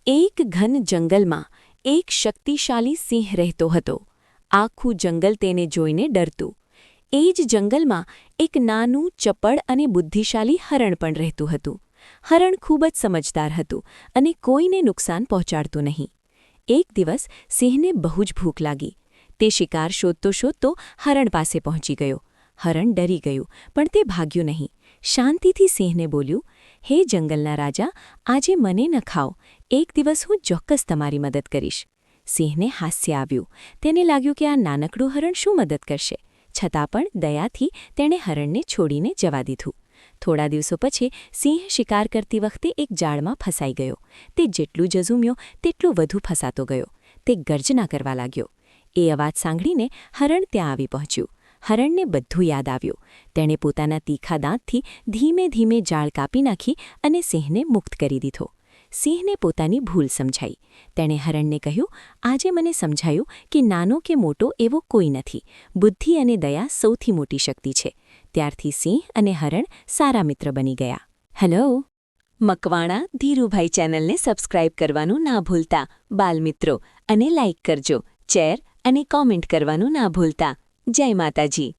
એક ઘન જંગલમાં એક શક્તિશાળી સિંહ રહેતો હતો. આખું જંગલ તેને જોઈને ડરતું. એ જ જંગલમાં એક નાનું, ચપળ અને બુદ્ધિશાળી હરણ પણ રહેતું હતું. હરણ ખૂબ જ સમજદાર હતું અને કોઈને નુકસાન પહોંચાડતું નહીં. એક દિવસ સિંહને બહુ જ ભૂખ લાગી. તે શિકાર શોધતો હરણ પાસે પહોંચી ગયો. હરણ ડરી ગયું, પણ તે ભાગ્યું નહીં. શાંતિથી સિંહને બોલ્યું, હે જંગલના રાજા, આજે મને ન ખાઓ. એક દિવસ હું ચોક્કસ તમારી મદદ કરીશ. સિંહને હાસ્ય આવ્યું. તેને લાગ્યું કે આ નાનકડું હરણ શું મદદ કરશે. છતાં પણ દયાથી તેણે હરણને છોડીને જવા દીધું. થોડા દિવસો પછી સિંહ શિકાર કરતી વખતે એક જાળમાં ફસાઈ ગયો. તે જેટલું ઝઝૂમ્યો તેટલું વધુ ફસાતો ગયો. તે ગર્જના કરવા લાગ્યો. એ અવાજ સાંભળીને હરણ ત્યાં આવી પહોંચ્યું. હરણને બધું યાદ આવ્યું. તેણે પોતાના તીખા દાંતથી ધીમે ધીમે જાળ કાપી નાખી અને સિંહને મુક્ત કરી દીધો. સિંહને પોતાની ભૂલ સમજાઈ. તેણે હરણને કહ્યું, આજે મને સમજાયું કે નાનો કે મોટો એવો કોઈ નથી. બુદ્ધિ અને દયા સૌથી મોટી શક્તિ છે. ત્યારથી સિંહ અને હરણ સારા મિત્ર બની ગયા. હેલો, મકવાણા ધીરુભાઈ ચેનલને સબસ્ક્રાઇબ કરવાનું ના ભૂલતા. બાલમિત્રો અને લાઇક કરજો, શેર અને કોમેન્ટ કરવાનું ના ભૂલતા. જય માતાજી.